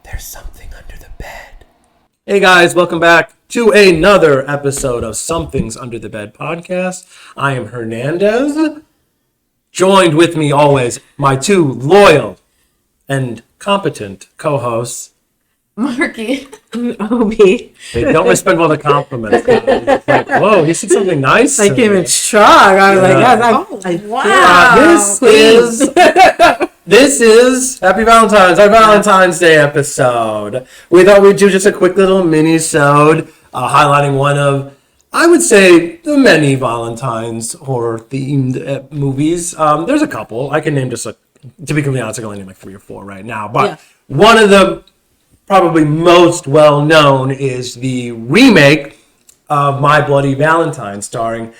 There's something under the bed. Hey guys, welcome back to another episode of Something's Under the Bed podcast. I am Hernandez. Joined with me always, my two loyal and competent co-hosts, Marky. Obi. They don't respect all the compliments. It's like, whoa, he said something nice. I came in strong. I was This is Happy Valentines, our Valentine's Day episode. We thought we'd do just a quick little mini-sode highlighting one of, I would say, the many Valentine's horror-themed movies. There's a couple. I can name just, to be completely honest, I can only name like 3 or 4 right now. But one of the probably most well-known is the remake of My Bloody Valentine, starring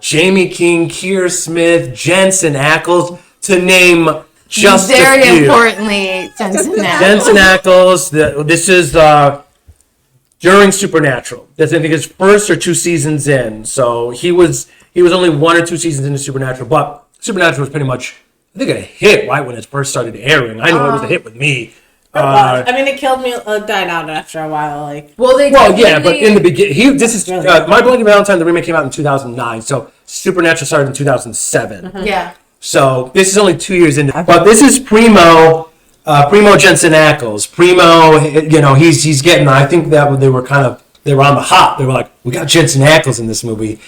Jamie King, Keir Smith, Jensen Ackles, to name just Very a few. importantly, Jensen Ackles. Jensen Ackles. This is during Supernatural. That's, I think, his first or 2 seasons in. So he was only 1 or 2 seasons into Supernatural, but Supernatural was pretty much, I think, a hit right when it first started airing. I know it was a hit with me. it killed me. Died out after a while. But in the beginning, My Bloody Valentine. The remake came out in 2009, so Supernatural started in 2007. Mm-hmm. Yeah. So this is only 2 years into, but this is Primo Jensen Ackles. Primo, he's getting. I think that they were on the hop. They were like, we got Jensen Ackles in this movie.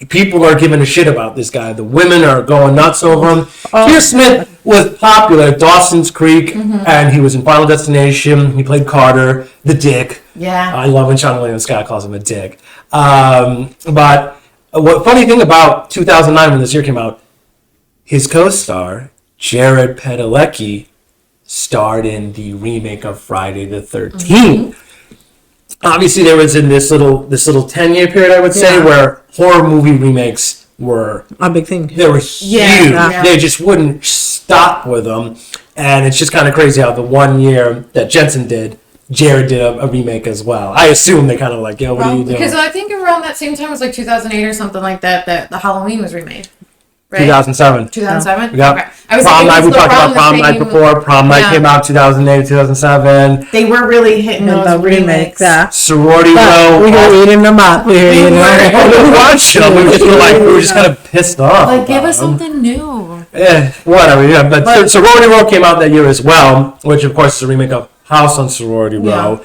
People are giving a shit about this guy. The women are going nuts over him. Keir Smith was popular at Dawson's Creek, and he was in Final Destination. He played Carter, the dick. Yeah. I love when Sean William Scott calls him a dick. But what funny thing about 2009 when this year came out, his co-star, Jared Padalecki, starred in the remake of Friday the 13th. Obviously, there was in this little 10-year period, I would say, where horror movie remakes were a big thing. They were huge. Yeah. They just wouldn't stop with them. And it's just kind of crazy how the 1 year that Jensen did, Jared did a remake as well. I assume they kind of like, what are you doing? Because I think around that same time, it was like 2008 or something like that, the Halloween was remade. Right? 2007. 2007? Yep. Okay. I was Prom night, we talked about Prom Night before. Prom Night came out 2008, 2007. They were really hitting those remakes. Sorority Row. We were eating them up. We watched them. We were just kind of pissed off. Like, give us something new. Whatever. Yeah, but Sorority Row came out that year as well, which of course is a remake of House on Sorority Row.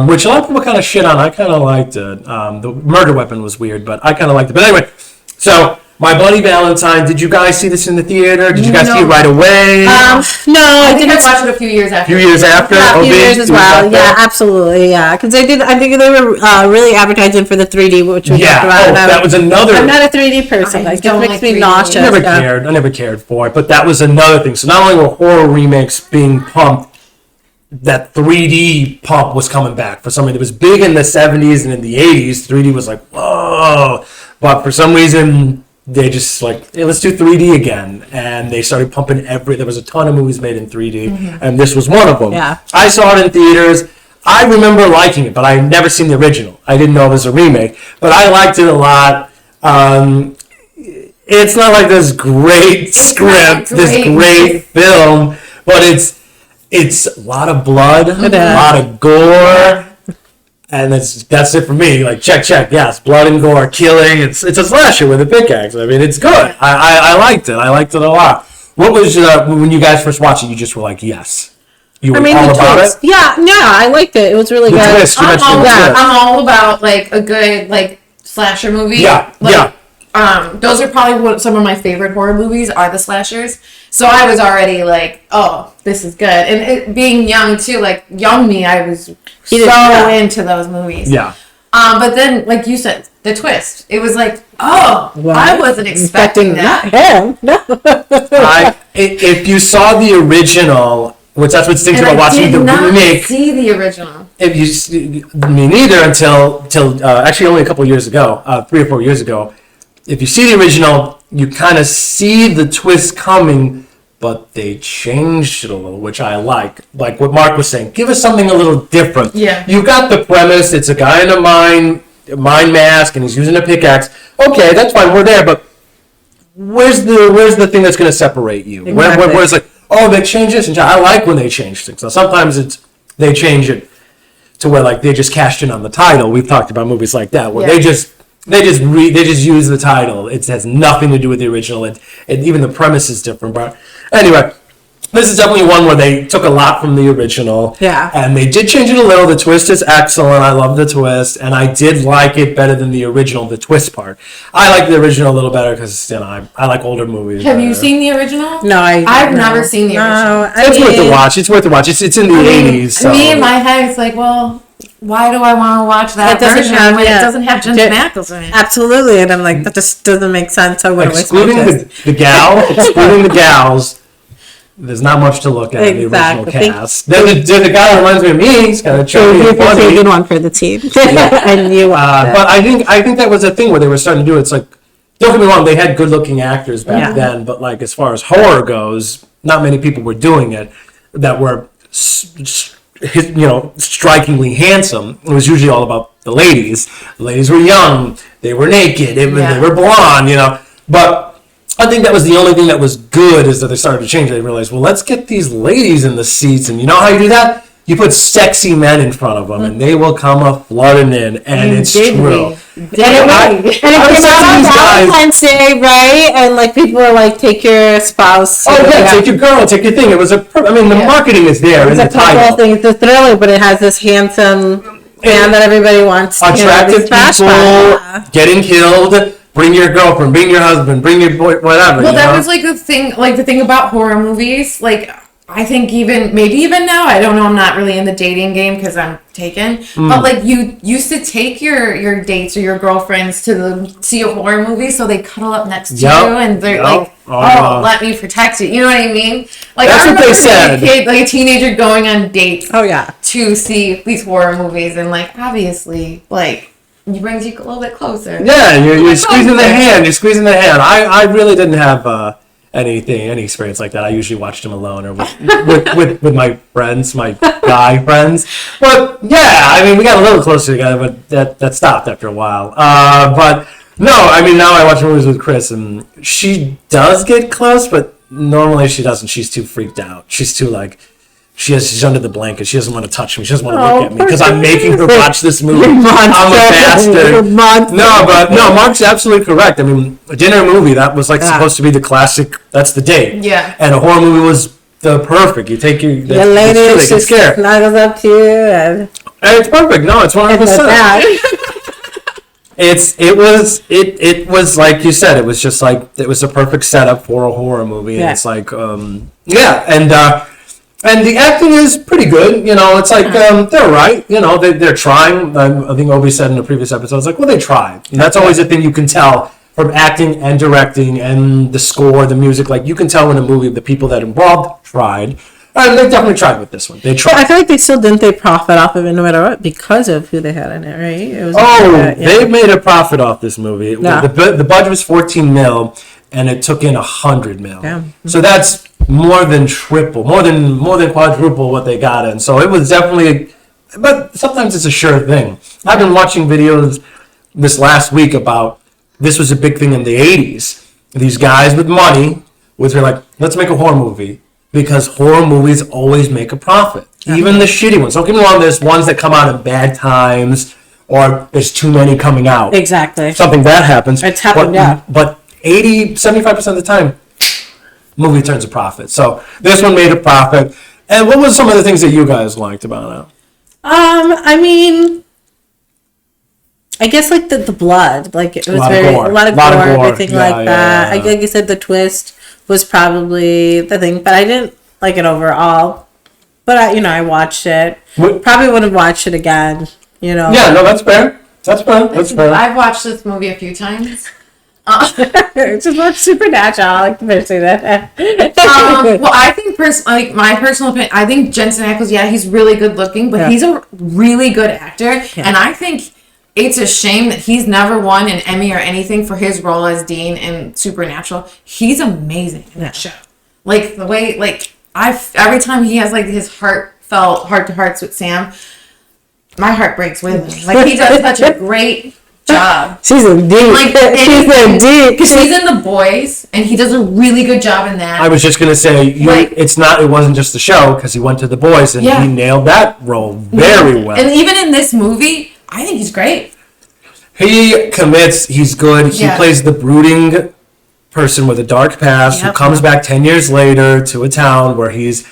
Which a lot of people kind of shit on. I kind of liked it. The murder weapon was weird, but I kind of liked it. But anyway, so My Bloody Valentine. Did you guys see this in the theater? Did you guys see it right away? No, I didn't watch it a few years after. A few years as well. Yeah, absolutely. Yeah, because I think they were really advertising for the 3D, which we talked about. That was another. I'm not a 3D person. It makes me nauseous. I never cared for it, but that was another thing. So not only were horror remakes being pumped, that 3D pump was coming back for something that was big in the 70s and in the 80s. 3D was like, whoa. But for some reason, they just like, hey, let's do 3D again. And they started pumping there was a ton of movies made in 3D, and this was one of them. Yeah. I saw it in theaters. I remember liking it, but I had never seen the original. I didn't know it was a remake, but I liked it a lot. It's not like this great script, this great film, but it's a lot of blood, a lot of gore, and that's it for me. Like, check, yes, blood and gore, killing. It's a slasher with a pickaxe. I mean, it's good. I liked it. I liked it a lot. What was when you guys first watched it? You just were like, yes. You were all about it? Yeah, I liked it. It was really good. Twist. I'm all about like a good like slasher movie. Yeah. Those are probably some of my favorite horror movies are the slashers. So I was already like, oh, this is good. And it, being young too, like young me, I was so into those movies. Yeah. But then, like you said, the twist. It was like, oh, I wasn't expecting that. No. If you saw the original, which that's what's thinking about watching the remake. I did not see the original. Me neither until actually only a couple years ago, 3 or 4 years ago. If you see the original, you kind of see the twist coming, but they changed it a little, which I like. Like what Mark was saying, give us something a little different. Yeah. You got the premise. It's a guy in a mine mask, and he's using a pickaxe. Okay, that's fine. We're there, but where's the thing that's going to separate you? Exactly. Where's like, oh, they changed this, and I like when they change things. Now sometimes it's they change it to where like they just cashed in on the title. We've talked about movies like that where they just use the title. It has nothing to do with the original, and even the premise is different. But anyway, this is definitely one where they took a lot from the original. Yeah. And they did change it a little. The twist is excellent. I love the twist, and I did like it better than the original. The twist part, I like the original a little better because I like older movies. Have you seen the original? No, I've never seen the original. It's worth the watch. It's worth the watch. It's in the 80s. So. Me in my head, it's like, well, why do I want to watch that version when it doesn't have Jensen Ackles in it? Absolutely, and I'm like, that just doesn't make sense. I wouldn't excluding the gals. There's not much to look at in the original cast. Then the guy reminds me of me. He's kind of chubby and funny. A good one for the team. And you but I think that was a thing where they were starting to do it. It's like, don't get me wrong, they had good-looking actors back then, but like as far as horror goes, not many people were doing it that were, strikingly handsome. It was usually all about the ladies. The ladies were young. They were naked. They were blonde. But I think that was the only thing that was good is that they started to change. They realized, well, let's get these ladies in the seats, and you know how you do that? You put sexy men in front of them, and they will come a flooding in, and it's true. And it came out on Valentine's Day, right? And like people were like, "Take your spouse." Oh yeah, take your girl, take your thing. It was the marketing is there in the title. Thing. It's a thriller, but it has this handsome man that everybody wants. Attractive people getting killed. Bring your girlfriend, bring your husband, bring your boy, whatever. Well, that was like the thing about horror movies. Like, I think maybe even now, I don't know, I'm not really in the dating game because I'm taken. But like, you used to take your dates or your girlfriends to see a horror movie, so they cuddle up next to you and they're like, let me protect you. You know what I mean? Like, that's what they said. A kid, like a teenager going on dates. Oh yeah. To see these horror movies, and like obviously, like. He brings you a little bit closer. Yeah, you're squeezing the hand. You're squeezing the hand. I really didn't have any experience like that. I usually watched him alone or with my friends, my guy friends. But yeah, I mean, we got a little closer together, but that stopped after a while. But no, I mean, now I watch movies with Chris, and she does get close, but normally she doesn't. She's too freaked out. She's too like. She's under the blanket. She doesn't want to touch me. She doesn't want to look at me because I'm making her watch this movie. I'm a bastard. No, Mark's absolutely correct. I mean, a dinner movie, that was like supposed to be the classic, that's the date. Yeah. And a horror movie was the perfect. You take your lady, she snuggles up to you. And it's perfect. No, it's 100%. It was like you said, it was just like, it was a perfect setup for a horror movie. And it's like, and the acting is pretty good, it's like, they're right, they're trying. I think Obi said in the previous episode, it's like, well, they tried. And that's always a thing you can tell from acting and directing and the score, the music. Like, you can tell in a movie the people that involved tried. And they definitely tried with this one. They tried. I feel like they profit off of it no matter what because of who they had in it, right? It was they made a profit off this movie. Yeah. The budget was 14 mil, and it took in 100 mil. Yeah. So that's more than triple, more than quadruple what they got in. So it was definitely, but sometimes it's a sure thing. I've been watching videos this last week about this was a big thing in the 80s. These guys with money were like, let's make a horror movie because horror movies always make a profit. Even the shitty ones. Don't get me wrong, there's ones that come out at bad times or there's too many coming out. Exactly. Something that happens. It's happened, But 75% of the time, movie turns a profit. So this one made a profit. And what was some of the things that you guys liked about it? I mean, I guess like the blood, like it was a lot of gore, everything like that. Yeah. Like you said, the twist was probably the thing, but I didn't like it overall. But I watched it. Probably wouldn't watch it again. Yeah, no, that's fair. That's fair. I've watched this movie a few times. Just watch Supernatural. I like to say that. Well, I think my personal opinion, I think Jensen Ackles, he's really good looking, but he's a really good actor, and I think it's a shame that he's never won an Emmy or anything for his role as Dean in Supernatural. He's amazing in that show. Like the way, every time he has his heartfelt heart-to-hearts with Sam, my heart breaks with him. Like he does such a great job. She's in deep. Like, she's in deep. Because she's in The Boys, and he does a really good job in that. I was just gonna say, it wasn't just the show, because he went to The Boys and he nailed that role very well. And even in this movie, I think he's great. He commits. He's good. He plays the brooding person with a dark past who comes back 10 years later to a town where he's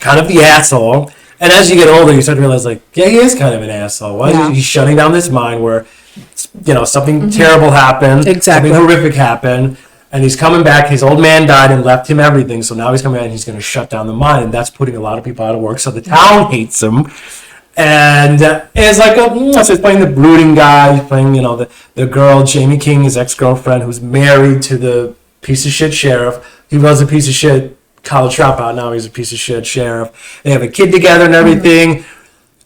kind of the asshole. And as you get older, you start to realize, like, he is kind of an asshole. Why is he shutting down this mind where, something terrible happened, something horrific happened, and he's coming back. His old man died and left him everything, so now he's coming back and he's going to shut down the mind, and that's putting a lot of people out of work. So the town hates him. And it's like, so he's playing the brooding guy. He's playing, the girl, Jamie King, his ex-girlfriend, who's married to the piece of shit sheriff. He was a piece of shit college dropout. Now he's a piece of shit sheriff. They have a kid together and everything.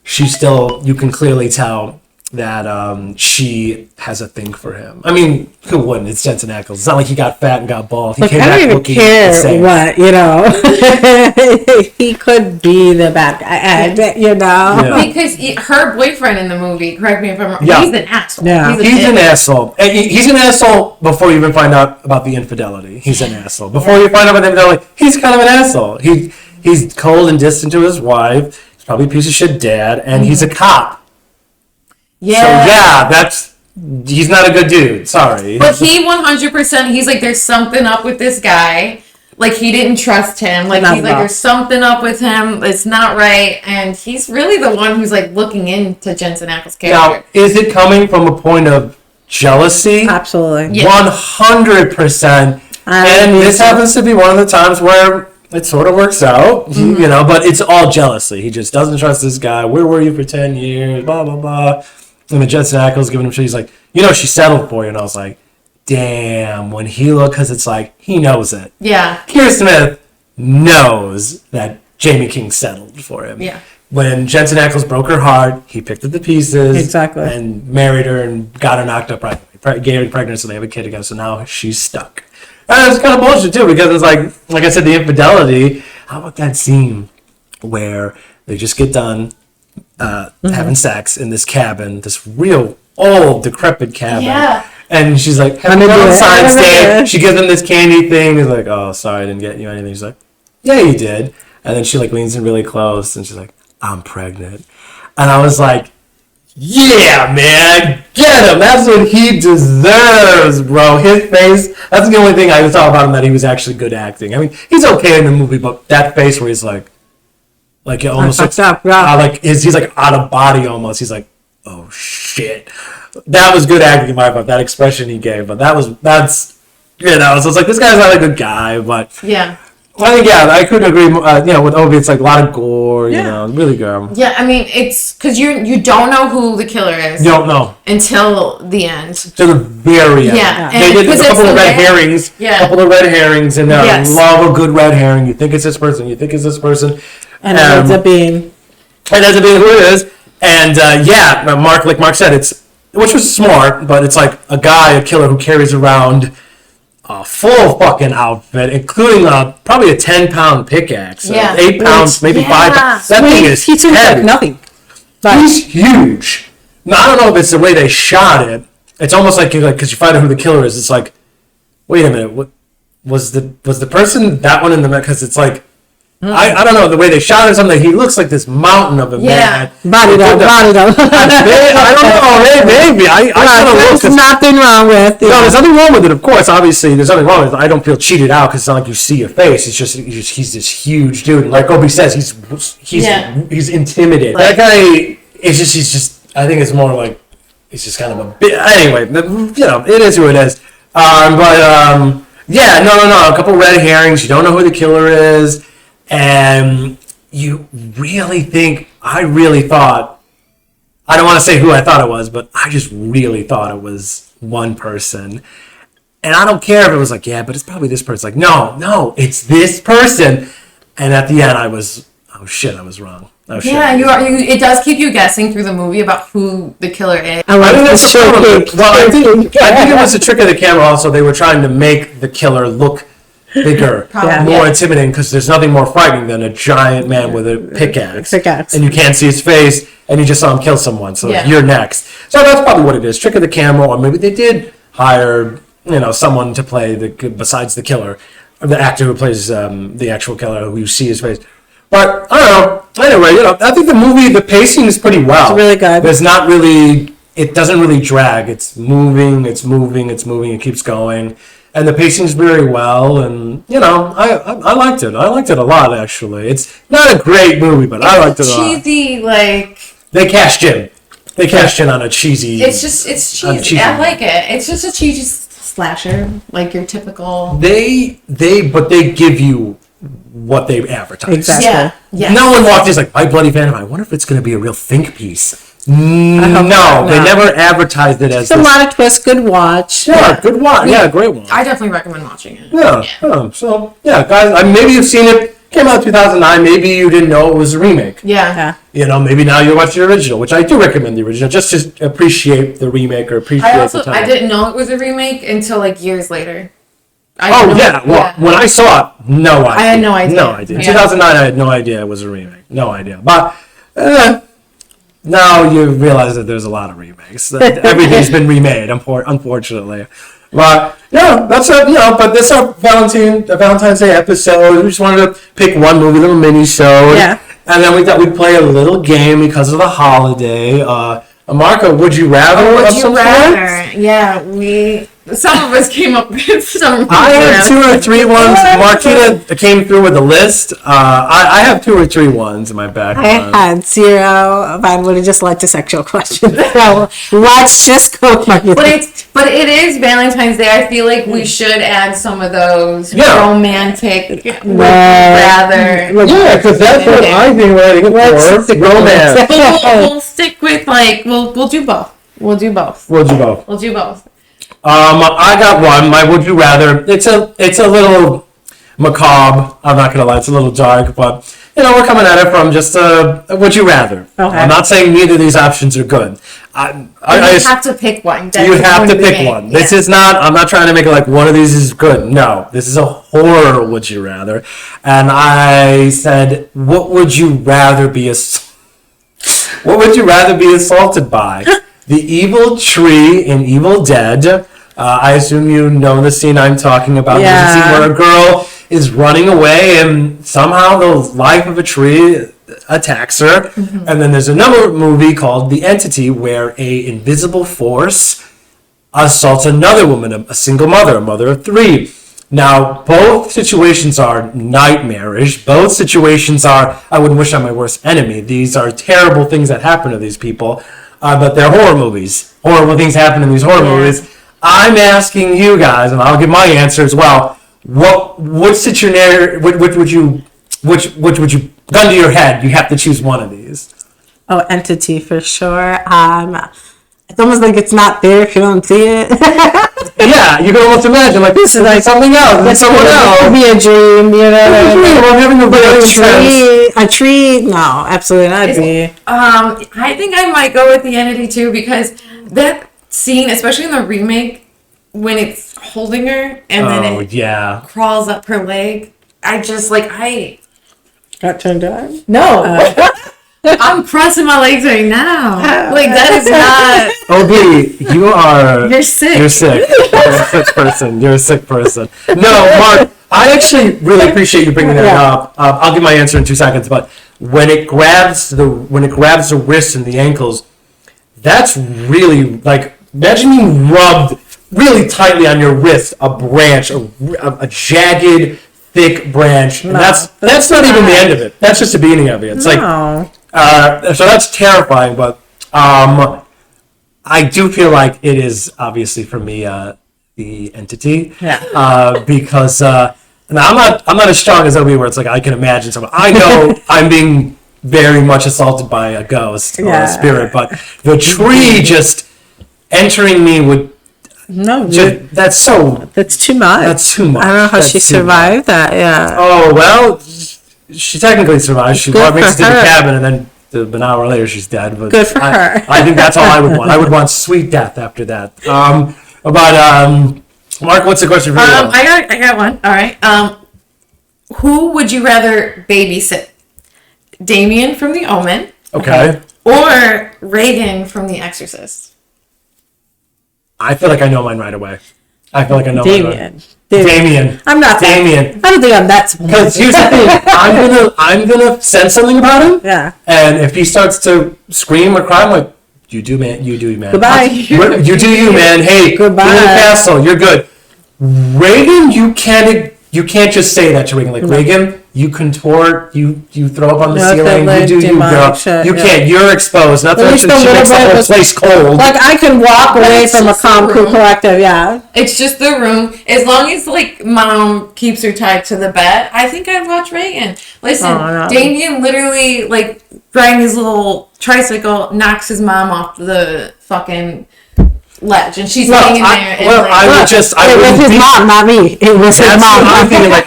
She's still, you can clearly tell that she has a thing for him. I mean, who wouldn't? It's Jensen Ackles. It's not like he got fat and got bald. He came I back don't even looking care insane. what, he could be the bad guy, Yeah. Because her boyfriend in the movie, correct me if I'm wrong, he's an asshole. Yeah. He's an asshole. And he's an asshole before you even find out about the infidelity. He's an asshole. Before you find out about the infidelity, he's kind of an asshole. He's cold and distant to his wife. He's probably a piece of shit dad, and he's a cop. Yeah. So he's not a good dude. Sorry. But he 100%, he's like, there's something up with this guy. Like, he didn't trust him. Like, he's like, there's something up with him. It's not right. And he's really the one who's, like, looking into Jensen Ackles' character. Now, is it coming from a point of jealousy? Absolutely. Yeah. 100%. And this happens to be one of the times where it sort of works out, but it's all jealousy. He just doesn't trust this guy. Where were you for 10 years? Blah, blah, blah. And the Jensen Ackles giving him shit. He's like, she settled for you. And I was like, damn, when he looked, because it's like, he knows it. Yeah. Keira Smith knows that Jamie King settled for him. Yeah. When Jensen Ackles broke her heart, he picked up the pieces. Exactly. And married her and got her knocked up, gave her pregnant, so they have a kid together. So now she's stuck. And it's kind of bullshit, too, because it's like I said, the infidelity. How about that scene where they just get done having sex in this cabin, this real old, decrepit cabin. Yeah. And she's like, happy Valentine's Day. She gives him this candy thing. He's like, oh, sorry, I didn't get you anything. She's like, yeah, you did. And then she leans in really close, and she's like, I'm pregnant. And I was like, yeah, man, get him. That's what he deserves, bro. His face, that's the only thing I saw about him, that he was actually good acting. I mean, he's okay in the movie, but that face where he's like it almost looks he's like out of body almost. He's like, oh shit. That was good acting in my part, that expression he gave. But that's so it's like, this guy's not a good guy, but Yeah. I think, I couldn't agree more. With Obi, it's like a lot of gore, really good. Yeah, I mean, it's because you don't know who the killer is. You don't know. Until the end. To the very end. Yeah. They did a couple of red herrings. Yeah. A couple of red herrings, and I love a good red herring. You think it's this person, And it ends up being who it is. And like Mark said, which was smart, but it's like a killer who carries around a full fucking outfit, including probably a 10-pound pickaxe. 8 pounds, maybe 5 pounds. That thing is he seems heavy. like nothing. But He's huge. Now, I don't know if it's the way they shot it. It's almost like because you find out who the killer is. It's like, wait a minute, what was the person that one in the because it's like. I don't know, the way they shot it or something, he looks like this mountain of a man. Body though. I don't know, maybe. There's nothing wrong with it. No, there's nothing wrong with it, of course. Obviously, there's nothing wrong with it. I don't feel cheated out because it's not like you see your face. It's just he's this huge dude. And like Obi says, he's intimidating. That guy, he's just, I think it's more like, he's just kind of a bit, anyway, it is who it is. A couple red herrings. You don't know who the killer is. And you really think, I really thought, I don't want to say who I thought it was, but I just really thought it was one person. And I don't care if it was like, yeah, but it's probably this person. Like, no, it's this person. And at the end, I was wrong. It does keep you guessing through the movie about who the killer is. I think that's I think it was a trick of the camera also. They were trying to make the killer look bigger, more intimidating, because there's nothing more frightening than a giant man with a pickaxe. And you can't see his face, and you just saw him kill someone, so you're next. So that's probably what it is. Trick of the camera, or maybe they did hire, someone to play besides the killer, or the actor who plays the actual killer, who you see his face. But I don't know. Anyway, I think the pacing is pretty well. It's really good. There's not really, it doesn't really drag. It's moving. It keeps going, and the pacing's very well. And I liked it. I liked it a lot, actually. It's not a great movie, but I liked it a lot. Cheesy, like they cashed in. They cashed in on a cheesy. It's cheesy. I like it. It's just a cheesy slasher, like your typical. They give you what they advertise. Exactly. Yeah. Yes. No one walked in like, My Bloody Valentine. I wonder if it's going to be a real think piece. No, they never advertised it as. It's a lot of twists. Good watch. Yeah, good watch. Yeah, great one. I definitely recommend watching it. Yeah. So guys, maybe you've seen it. Came out in 2009. Maybe you didn't know it was a remake. Yeah. Maybe now you watch the original, which I do recommend the original, just to appreciate the remake or appreciate the time. I didn't know it was a remake until like years later. When I saw it, no idea. I had no idea. No idea. In 2009, I had no idea it was a remake. No idea. But now you realize that there's a lot of remakes. Everything's been remade, unfortunately. But that's But this is our Valentine's Day episode. We just wanted to pick one movie, little mini show. Yeah. And then we thought we'd play a little game because of the holiday. Marco, would you rather? Would you rather? Yeah, some of us came up with some. I have 2 or 3 ones. Marquita came through with a list. I have 2 or 3 ones in my background. I had 0. Mine would have just led to sexual questions. So let's just go. But it is Valentine's Day. I feel like we should add some of those romantic. Rather. Yeah, because that's what I think we're heading for. Romance. We'll stick with we'll do both. We'll do both. I got one. My would you rather. It's a little macabre. I'm not gonna lie. It's a little dark, but we're coming at it from just would you rather. Okay. I'm not saying neither of these options are good. You have to pick one. You have to pick one. Yeah. This is not. I'm not trying to make it like one of these is good. No, this is a horror. Would you rather? And I said, what would you rather be What would you rather be assaulted by? The evil tree in Evil Dead. I assume you know the scene I'm talking about. Yeah. There's a scene where a girl is running away and somehow the life of a tree attacks her. Mm-hmm. And then there's another movie called The Entity where a invisible force assaults another woman, a single mother, a mother of 3. Now, both situations are nightmarish. Both situations are, I wouldn't wish on my worst enemy. These are terrible things that happen to these people, but they're horror movies. Horrible things happen in these horror movies. I'm asking you guys, and I'll give my answer as well. Which would you, gun to your head, you have to choose one of these. Oh, Entity for sure. It's almost like it's not there if you don't see it. Yeah, you can almost imagine this is like something else. It's someone else. It could be a dream, I'm having a very a tree. No, absolutely not. I think I might go with The Entity too because that scene, especially in the remake, when it's holding her and then it crawls up her leg. I got turned on. No. I'm crossing my legs right now. That is not. OB, You're sick. You're sick. You're a sick person. No, Mark, I actually really appreciate you bringing that up. I'll give my answer in 2 seconds, but when it grabs the wrists and the ankles, that's really imagine you rubbed really tightly on your wrist a branch, a jagged, thick branch. And that's not even the end of it. That's just the beginning of it. It's so that's terrifying, but I do feel like it is obviously for me The Entity. Yeah. Because now I'm not as strong as OB where it's I can imagine someone. I know I'm being very much assaulted by a ghost or a spirit, but the tree just entering me would. No, that's too much. That's too much. I don't know how she survived that. Yeah. Oh well, she technically survived. She makes it to the cabin, and then an hour later she's dead. But good for her. I think that's all I would want. I would want sweet death after that. But Mark, what's the question for you? I got one. All right. Who would you rather babysit? Damien from The Omen. Okay. Or Reagan from The Exorcist? I feel like I know mine right away. I feel like I know Damien. Damien. I'm not Damien. I don't think I'm that smart. Because here's the thing, I'm gonna sense something about him. Yeah. And if he starts to scream or cry, I'm like, you do, man. Goodbye. You do, you, man. Hey, Goodbye. You're in the castle. You're good. Reagan, you can't just say that to Reagan. Like, Reagan, you contort, you throw up on the ceiling, you do, you girl. You can't. You're exposed. Not that she makes the whole place cold. Like, I can walk away from a calm, cool collective. Yeah. It's just the room. As long as like mom keeps her tied to the bed, I think I'd watch Reagan. Listen, Damien literally like riding his little tricycle knocks his mom off the fucking ledge, and she's hanging there. It was his mom, not me. It was his mom.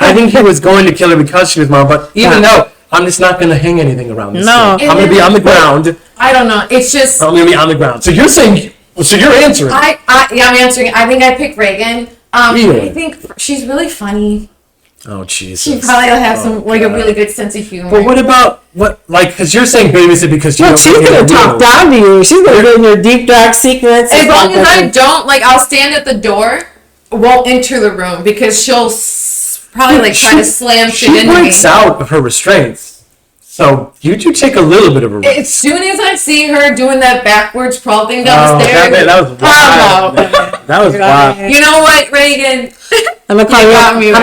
I think he was going to kill her because she was mom, but even though I'm just not going to hang anything around this. No, thing. I'm going to be on the ground. I don't know. It's just I'm going to be on the ground. So you're saying? So you're answering? I'm answering. I think I pick Reagan. Really? I think she's really funny. Oh Jesus! She probably will have a really good sense of humor. But what about because you're saying babysit because she's gonna talk down to you. She's gonna get in your deep dark secrets. As long as I don't I'll stand at the door, won't enter the room because she'll probably try to slam shit into me. She breaks out of her restraints. So you do take a little bit of a risk. As soon as I see her doing that backwards crawl thing down the stairs, that was wild. That was wild. You know what, Reagan? I'm gonna call you a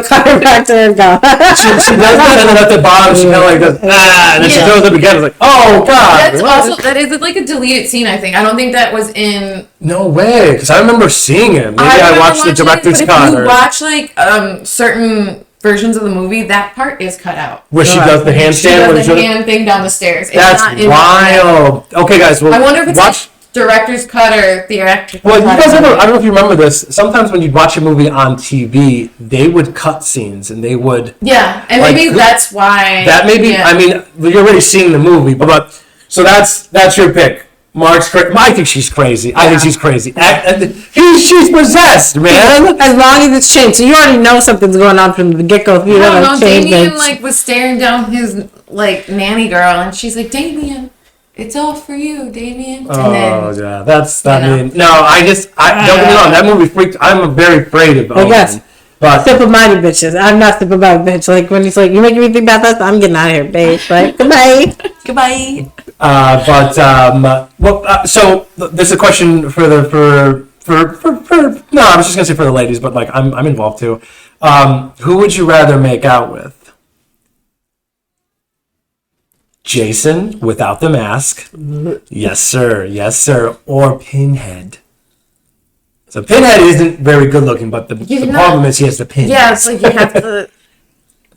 chiropractor and go. She does that, and then at the bottom she kind of like goes, and then she throws up again. It's like, oh god. That is like a deleted scene. I think. I don't think that was in. No way, because I remember seeing it. Maybe I watched the director's cut. If you watch certain versions of the movie, that part is cut out. Where she does the handstand? She does the hand thing down the stairs. That's wild. Okay, guys. Well, I wonder if it's director's cut or theatrical cut. Well, you guys I don't know if you remember this. Sometimes when you'd watch a movie on TV, they would cut scenes and they would. Yeah, and maybe that's why. That may be. Yeah. I mean, you're already seeing the movie, but so that's your pick. Mark's crazy. I think she's crazy. Yeah. I think she's crazy. She's possessed, man. As long as it's changed, so you already know something's going on from the get-go. You know, Damien was staring down his nanny girl, and she's like, Damien, it's all for you, Damien. Yeah, that's that. Mean, no, I don't get me wrong. That movie freaked. I'm very afraid of. I guess. But simple-minded bitches. I'm not simple-minded bitch. Like when he's like, "You making me think about that," I'm getting out of here, babe. Like goodbye, goodbye. So there's a question for no, I was just gonna say for the ladies, but I'm involved too. Who would you rather make out with? Jason without the mask, yes sir, or Pinhead. So Pinhead isn't very good looking, but the problem is he has the pins. Yeah, it's like you have to.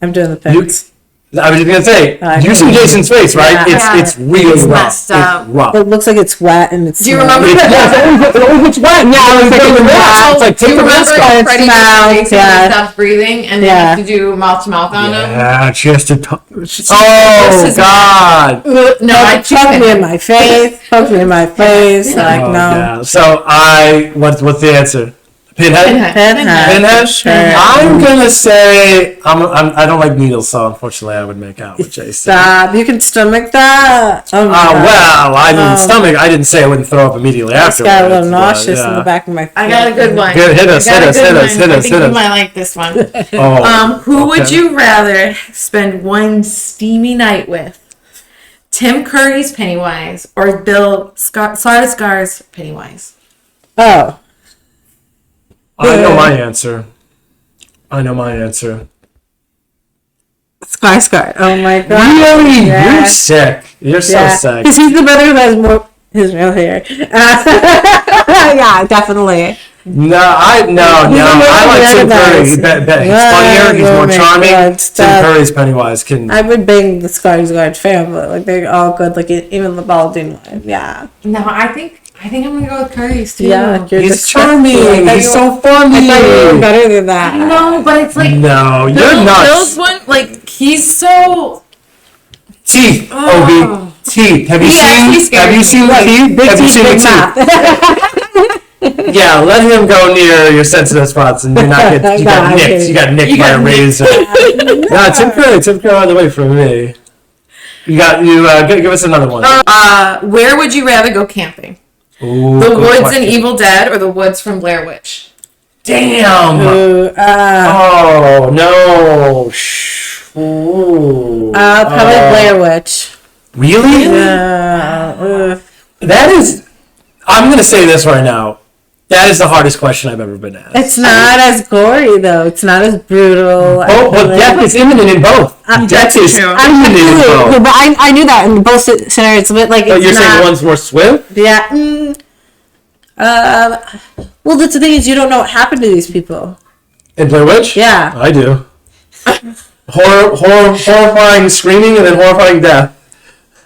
I'm doing the pins. I was just gonna say, you see Jason's face, right? Yeah. It's really rough. Messed up. It's rough. It looks like it's wet and it's. Do you remember? It's wet. Yeah, it's like take the mask off. Freddie stops breathing, and they have to do mouth to mouth on him. Yeah, she has to. Oh God! No, poke me in my face. Poke me in my face. Like no. Yeah. So what's the answer? Pinhead? Sure. I'm gonna say I don't like needles, so unfortunately I would make out with Jason. Stop! You can stomach that. Oh well, I didn't stomach. I didn't say I wouldn't throw up immediately after. I got a little nauseous in the back of my. I got a good one. Good, hit us. I think you might like this one. Who would you rather spend one steamy night with? Tim Curry's Pennywise or Bill Skarsgård's Pennywise? Oh. I know my answer. Skarsgård. Oh my god. Really? Yeah. You're sick. You're so sick. Because he's the brother who has more his real hair. Yeah, definitely. No. I like Tim Curry. He's funnier. He's more charming. Tim Curry's Pennywise can. I would bang the Skarsgård family. Like they're all good. Like even the Baldwin one. Yeah. No, I think I'm gonna go with Curry's too. Yeah, he's charming. He's so funny. I thought you were better than that. No, but it's like no, you're nuts. Bill's one, he's so teeth. Obi, teeth. Have you seen the teeth? Big Have you teeth, seen the big teeth? mouth. Yeah, let him go near your sensitive spots and do not get you got nicked. You got nicked by a razor. No, Tim Curry all the way from me. Give us another one. Where would you rather go camping? Ooh, the woods question. in Evil Dead or the woods from Blair Witch? Damn! Oh no! Probably Blair Witch. Really? That is. I'm gonna say this right now. That is the hardest question I've ever been asked. It's not as gory though. It's not as brutal. But death is imminent in both. Death is imminent in both. But I knew that in both scenarios. But like, you're saying one's more swift? Yeah. Well, that's the thing is you don't know what happened to these people. In Blair Witch? Yeah. I do. Horrifying screaming and then horrifying death.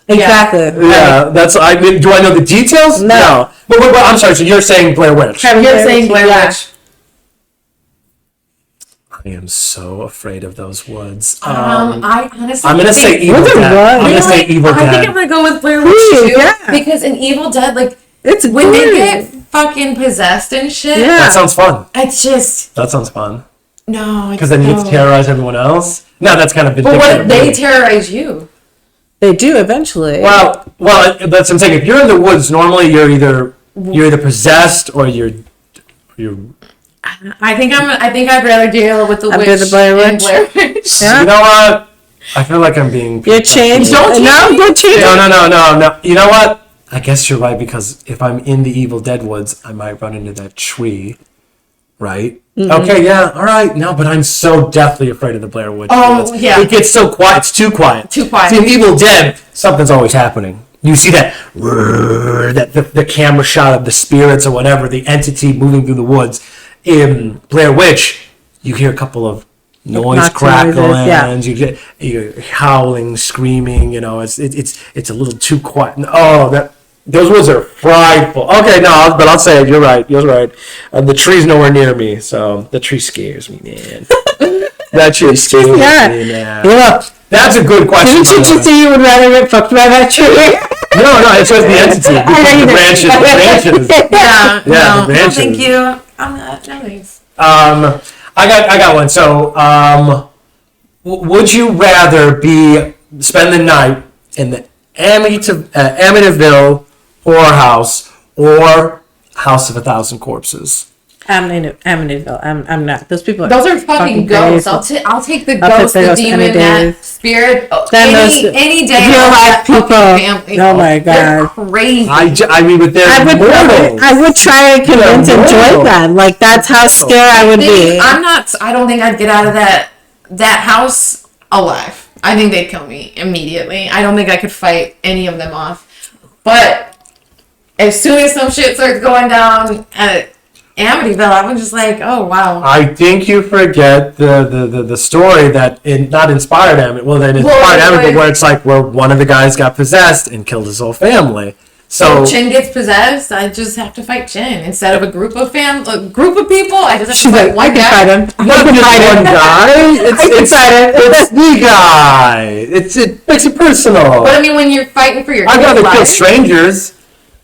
Exactly. Yeah, that's. I mean, do I know the details? No. But I'm sorry. So you're saying Blair Witch? You're saying Blair Witch. I am so afraid of those woods. I honestly. I'm gonna say Evil Dead. I'm gonna say Evil Dead. I think I'm gonna go with Blair Witch too. Yeah. Because in Evil Dead, like it's when they get fucking possessed and shit. Yeah. That sounds fun. It's just. That sounds fun. No. Because then you get to terrorize everyone else. No, that's kind of. But what if they terrorize you? They do eventually. Well, that's what I'm saying. If you're in the woods, normally you're either possessed or you're. I think I'd rather deal with the witch. The Blair Witch. Yeah. You know what? I feel like I'm being. You're changed. Don't change. No. You know what? I guess you're right because if I'm in the Evil Dead woods, I might run into that tree. Right? Mm-hmm. Okay, yeah, all right. No, but I'm so deathly afraid of the Blair Witch. Yeah. It gets so quiet. It's too quiet. See, in Evil Dead, something's always happening. You see that the camera shot of the spirits or whatever, the entity moving through the woods. In Blair Witch, you hear a couple of noise crackling, you're howling, screaming. You know, it's a little too quiet. Those woods are frightful. Okay, no, but I'll say it. You're right. The tree's nowhere near me, so the tree scares me, man. That tree scares me, man. Yeah. That's a good question. Didn't you just say you would rather get fucked by that tree? No, it's just the entity. The branches. Yeah, the branches. Thank you. I'm not. No thanks. I got one. So, would you rather spend the night in the Amityville whorehouse or House of 1,000 Corpses? Amityville. I'm not. Those people. Those are fucking ghosts. I'll take the ghost, the demon, that spirit. Any day. Real life people. Family. Oh my god. They're crazy. I mean, but they're mortals. I would try to convince and join them. Like that's how scared I would be. I don't think I'd get out of that house alive. I think they'd kill me immediately. I don't think I could fight any of them off. But as soon as some shit starts going down at Amityville, I was just like, oh wow. I think you forget the story that not inspired Amityville. Well, that inspired Amityville, where it's like where one of the guys got possessed and killed his whole family. So if Chin gets possessed, I just have to fight Chin instead of a group of people. I just have to fight one guy. Fight him. Not just one guy. It's the guy. It makes it personal. But I mean, when you're fighting for your I'd rather life, kill strangers.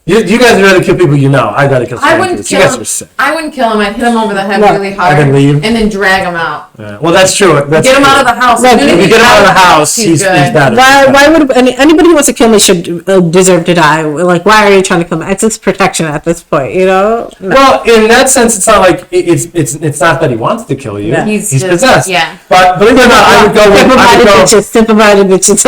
You guys would rather kill people you know. I'd rather kill strangers. You guys are sick. I wouldn't kill him. I'd hit him over the head really hard and then leave. And then drag him out. Yeah. Well, that's true. Get him out of the house. If you get him out of the house, he's bad. Why would anybody who wants to kill me should deserve to die? Like, why are you trying to kill me? It's just protection at this point, you know? No. Well, in that sense, it's not like it's not that he wants to kill you. Yeah. He's possessed. Yeah. But believe it or not, I would go. Simple-minded bitches.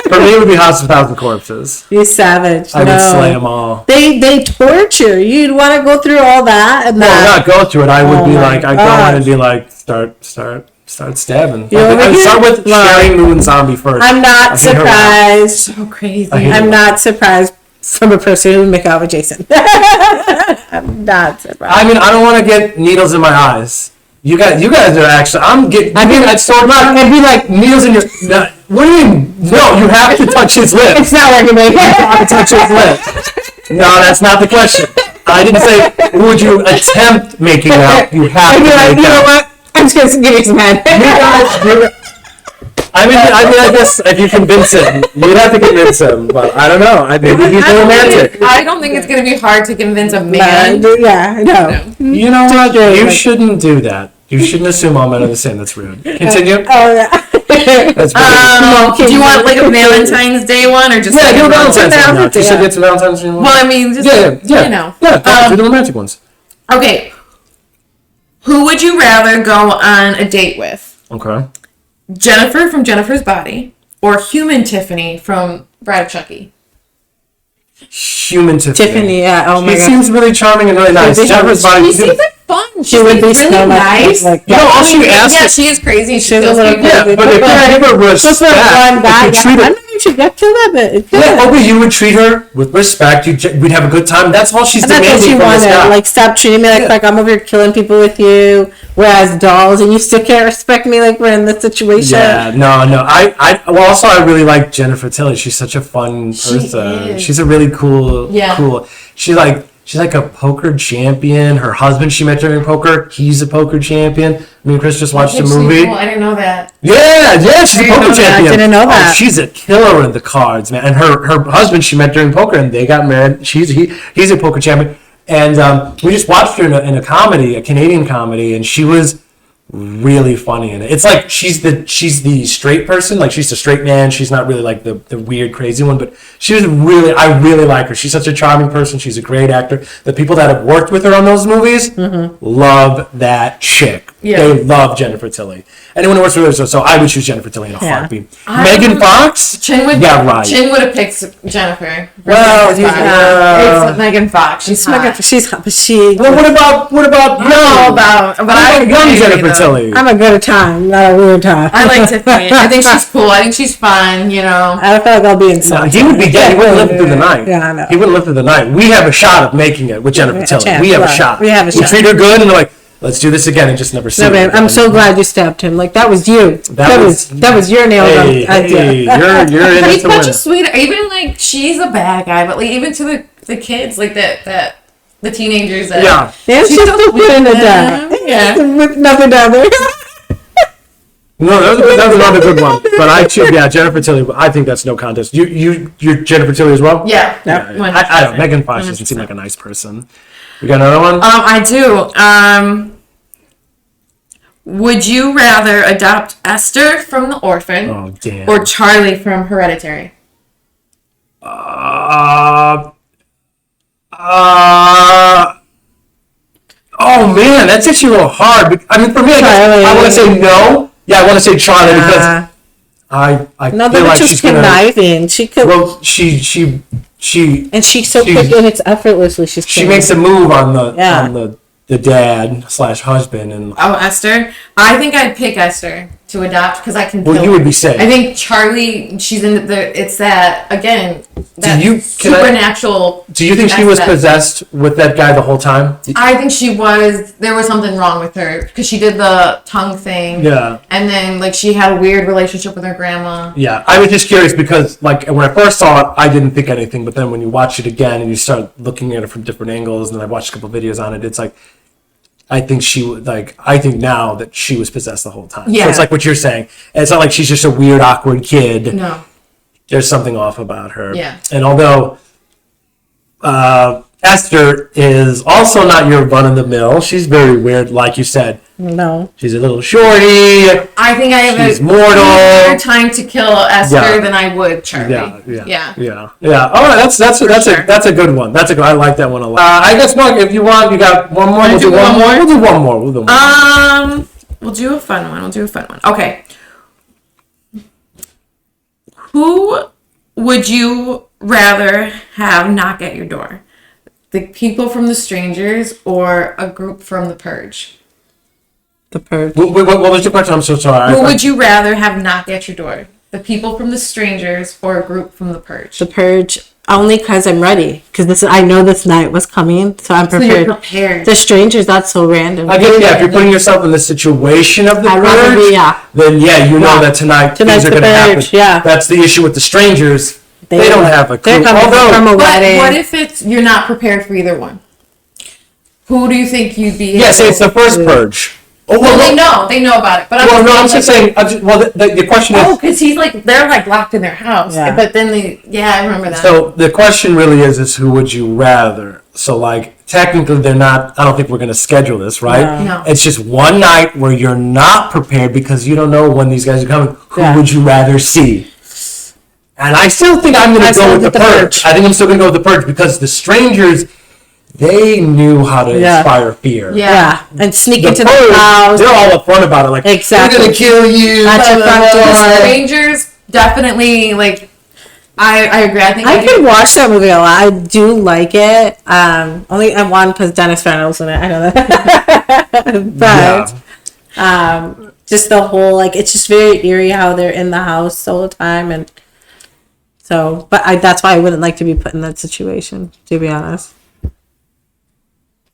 For me, it would be House of 1,000 Corpses. You savage. I would slay them all. They torture. You'd want to go through all that and not go through it. I would be like, I'd go in and be like, start stabbing. I'd start with Sherry Moon Zombie first. I'm not surprised. So crazy. I'm not surprised from a person who would make out with Jason. I'm not surprised. I mean, I don't want to get needles in my eyes. You guys are actually. I'd start not. It'd be like needles in your. What do you mean? No, you have to touch his lips. It's not working, baby. You have to touch his lips. No, that's not the question. I didn't say would you attempt making out. You have to make out. You know what? I'm just gonna give you some head. I guess if you convince him, you'd have to convince him. But I don't know. Maybe he's romantic. I don't think it's going to be hard to convince a man. Yeah, no. You know what? You shouldn't do that. You shouldn't assume all men are the same. That's rude. Continue. Oh, yeah. That's rude. Do you want like a Valentine's Day one or just do a Valentine's Day one. You said it's a Valentine's Day one. Well, I mean, just you know. Yeah, do the romantic ones. Okay. Who would you rather go on a date with? Okay. Jennifer from Jennifer's Body or Human Tiffany from Bride of Chucky? Human Tiffany, yeah. Oh my god. She seems really charming and really nice. Jennifer's Body. She seems like fun. She would be really so nice. Like, you know, all she asks. Yeah, she is crazy. She's a little crazy. Yeah, but if you give her respect, one guy, if you treat her, I don't know if she got killed that bit. yeah, okay, you would treat her with respect. We'd have a good time. That's all she's demanding that's what she from this wanted. guy. Like, stop treating me like I'm over here killing people with you. Whereas dolls, and you still can't respect me like we're in this situation. Yeah, no. Well, also I really like Jennifer Tilly. She's such a fun person. She's a really cool. She's like a poker champion. Her husband she met during poker. He's a poker champion. Me and Chris just watched a movie. Cool. I didn't know that. Yeah, she's a poker champion. I didn't know that. Oh, she's a killer in the cards, man. And her husband she met during poker, and they got married. He's a poker champion. And we just watched her in a comedy, a Canadian comedy, and she was really funny in it. It's like she's the straight person, like she's the straight man. She's not really like the weird crazy one, but I really like her. She's such a charming person. She's a great actor. The people that have worked with her on those movies love that chick. Yeah. They love Jennifer Tilly. Anyone who works with her, so I would choose Jennifer Tilly in a heartbeat. Megan Fox? Chin would have picked Jennifer. Well, it's Megan Fox. She's hot. She's hot, but she. Well, what about young Jennifer Tilly? I'm a good time, not a weird time. I like Tiffany. I think she's cool. I think she's fun. You know. I feel like I'll be insulted. He would be dead. He wouldn't live through the night. Yeah, I know. He wouldn't live through the night. We have a shot of making it with Jennifer Tilly. We have a shot. We treat her good, and they're like, let's do this again, and just never see her. Man, I'm so glad you stabbed him. Like that was you. That was your nail idea. Hey, you're in but it he's to win. such a sweet. Even like she's a bad guy, but like even to the kids, like that the teenagers. Yeah, she's still putting it down. Yeah, with nothing down there. No, that was another good one. But I choose, Jennifer Tilly. I think that's no contest. You're Jennifer Tilly as well? Yeah. I don't. Megan Fox doesn't seem like a nice person. You got another one? I do. Would you rather adopt Esther from The Orphan or Charlie from Hereditary? Oh man, that's actually a little hard. I mean, for me, I want to say no. Yeah, I want to say Charlie because I feel like she's conniving. She could. Well, she and she's so quick and it's effortlessly. She makes a move on the dad/husband and. Oh, Esther! I think I'd pick Esther to adopt because I can. Well, you would be safe. I think Charlie. She's in the. It's that again. That supernatural. Do you think she was possessed with that guy the whole time? I think she was. There was something wrong with her because she did the tongue thing. Yeah. And then like she had a weird relationship with her grandma. Yeah, I was just curious because like when I first saw it, I didn't think anything, but then when you watch it again and you start looking at it from different angles, and I watched a couple videos on it, it's like. I think now that she was possessed the whole time. Yeah. So it's like what you're saying. It's not like she's just a weird, awkward kid. No. There's something off about her. Yeah. And although Esther is also not your run-of-the-mill, she's very weird, like you said. No. She's a little shorty. I think I have she's mortal. More time to kill Esther than I would Charlie. Yeah. All right, that's a good one. I like that one a lot. I guess, Mark, if you want, you got one more. We'll do one more. We'll do one more. We'll do a fun one. Okay. Who would you rather have knock at your door? The people from The Strangers or a group from The Purge? The Purge. What was your question? I'm so sorry. Who would you rather have knock at your door? The people from The Strangers or a group from The Purge? The Purge. Only because I'm ready. Because I know this night was coming, so I'm prepared. So you're prepared. The Strangers, that's so random. I guess, if you're putting yourself in the situation of The Purge, then you know that tonight things are going to happen. Yeah. That's the issue with The Strangers. They don't have a clue. From a wedding. What if you're not prepared for either one? Who do you think you'd be? Yes, it's the first Purge. Oh, well, They know about it. But I'm just saying. The question is. Because he's like they're like locked in their house. Yeah. But then I remember that. So the question really is who would you rather? So like technically they're not. I don't think we're going to schedule this, right? No. It's just one night where you're not prepared because you don't know when these guys are coming. Who would you rather see? And I still think I'm going to go with the Purge. I think I'm still going to go with the Purge because the strangers. They knew how to inspire fear. Yeah. And sneak into the Purge, house. they're all upfront about it. Like, exactly. We're going to kill you. At your front door. The strangers definitely, like, I agree. I could watch that movie a lot. I do like it. Only one because Dennis Reynolds in it. I know that. But just the whole, like, it's just very eerie how they're in the house all the time. And so, but that's why I wouldn't like to be put in that situation, to be honest.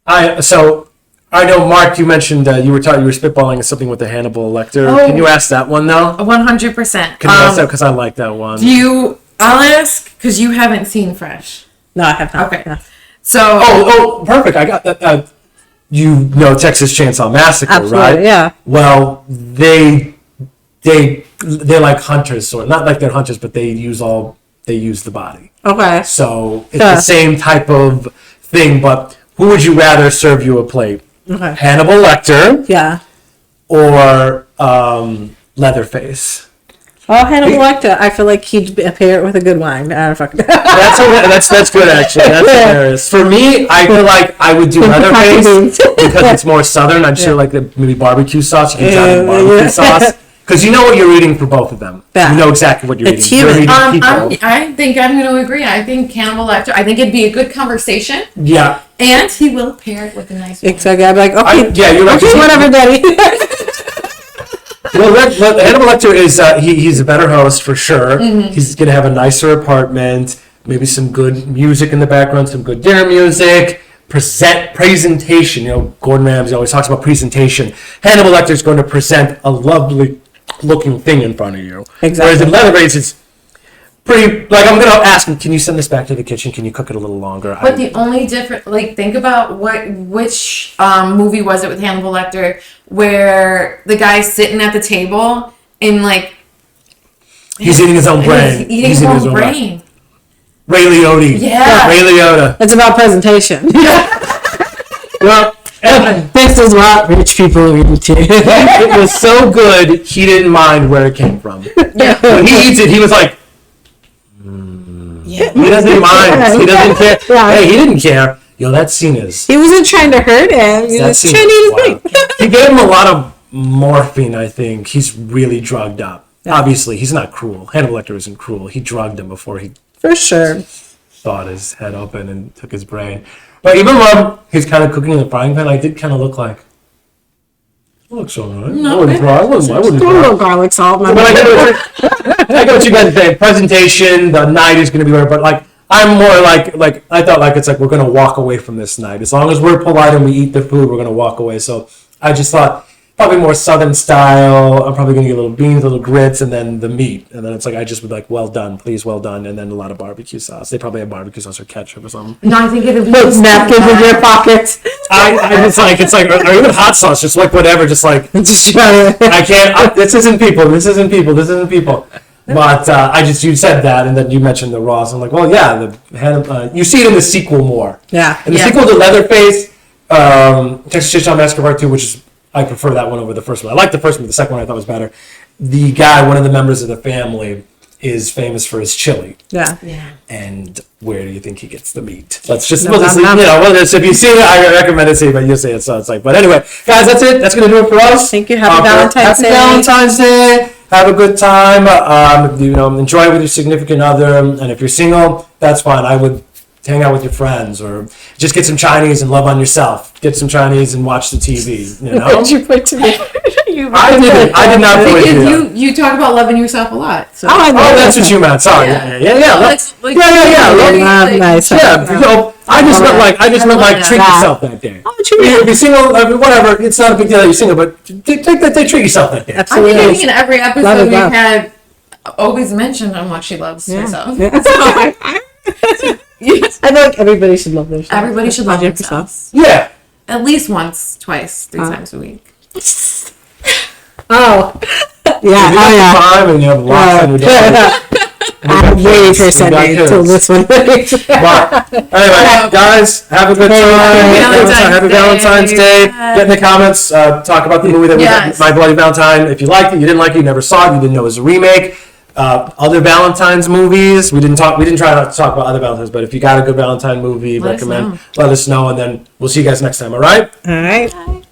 I know, Mark. You mentioned you were spitballing something with the Hannibal Lecter. Oh. Can you ask that one though? 100%. Can you ask that because I like that one? I'll ask because you haven't seen Fresh. No, I have not. Okay. No. So. Oh, perfect. I got that. You know Texas Chainsaw Massacre, Absolutely, right? Yeah. Well, they're like hunters, or not like they're hunters, but they use the body. Okay. So it's the same type of thing, but. Who would you rather serve you a plate? Okay. Hannibal Lecter? Yeah. Or Leatherface? Oh, Hannibal Lecter. I feel like he'd pair it with a good wine. That's good actually. That's hilarious. For me, I feel like I would do Leatherface because it's more southern. I'd share like maybe barbecue sauce. You can barbecue sauce. Because you know what you're eating for both of them. Yeah. You know exactly what you're eating. You're eating I think I'm going to agree. I think Hannibal Lecter, I think it'd be a good conversation. Yeah. And he will pair it with a nice wine. Exactly. I'd be like, okay, you're right. Okay, whatever, Daddy. Well, Hannibal Lecter is, he's a better host for sure. Mm-hmm. He's going to have a nicer apartment, maybe some good music in the background, some good dinner music. Presentation. You know, Gordon Ramsay always talks about presentation. Hannibal Lecter is going to present a lovely looking thing in front of you. Exactly. Whereas in Leatherface, it's pretty, like, I'm going to ask him, can you send this back to the kitchen? Can you cook it a little longer? But the only different, like, think about which movie was it with Hannibal Lecter where the guy's sitting at the table and, like, he's eating his own brain. He's eating his own brain. Ray Liotta. Yeah. Ray Liotta. It's about presentation. Well, this is what rich people eat. It was so good, he didn't mind where it came from. Yeah. When he eats it, he was like, yeah. He doesn't mind. He doesn't care. Yeah. Hey, he didn't care. Yo, that scene is... He wasn't trying to hurt him. He was trying to eat his thing. He gave him a lot of morphine, I think. He's really drugged up. Yeah. Obviously, he's not cruel. Hannibal Lecter isn't cruel. He drugged him before he... For sure. Thawed his head open and took his brain. But even when he's kind of cooking in the frying pan, I did kind of look like... It looks alright. No, I wouldn't try. I wouldn't try. A little garlic salt. But I get what you guys say. Presentation, the night is going to be right, but like I'm more like I thought like it's like we're going to walk away from this night. As long as we're polite and we eat the food, we're going to walk away. So I just thought probably more southern style. I'm probably going to get little beans, little grits, and then the meat. And then it's like I just would like well done, please, well done, and then a lot of barbecue sauce. They probably have barbecue sauce or ketchup or something. No, I think it'd be napkins in your pockets. It's like or even hot sauce, just like whatever, just like I can't. This isn't people. But you said that, and then you mentioned the Raws. I'm like, well, yeah, you see it in the sequel more. Yeah. In the sequel to Leatherface, Texas Chainsaw Massacre Part 2, which is I prefer that one over the first one. I like the first one, but the second one I thought was better. The guy, one of the members of the family, is famous for his chili. Yeah. And where do you think he gets the meat? Let's just, if you see it, I recommend it. But you say it, so it's like. But anyway, guys, that's it. That's gonna do it for us. Thank you. Happy Valentine's Day. Happy Valentine's Day. Have a good time. Enjoy it with your significant other. And if you're single, that's fine. I would hang out with your friends, or just get some Chinese and love on yourself. Get some Chinese and watch the TV. You know. What did you put to me? I did not put it to you talk about loving yourself a lot. So. That's what you meant. Sorry. Yeah. Nice. I just meant like treat yourself that day. If you're single, whatever, it's not a big deal that you're single, but take that day, treat yourself that day. Absolutely. I think in every episode we've had always mentioned how much she loves herself. Yes. I feel like everybody should love themselves. Everybody should love themselves. Yeah. At least once, twice, 3 times a week. Oh. Yeah. If you have time and you have lots on your dogs. I'm waiting for Sunday until this one. Well, anyway, guys, have a good time. Happy Valentine's Day. Get in the comments. Talk about the movie that we got, My Bloody Valentine. If you liked it, you didn't like it, you never saw it, you didn't know it was a remake. Other Valentine's movies. We didn't try not to talk about other Valentines, but if you got a good Valentine movie, let us know, and then we'll see you guys next time. All right. All right.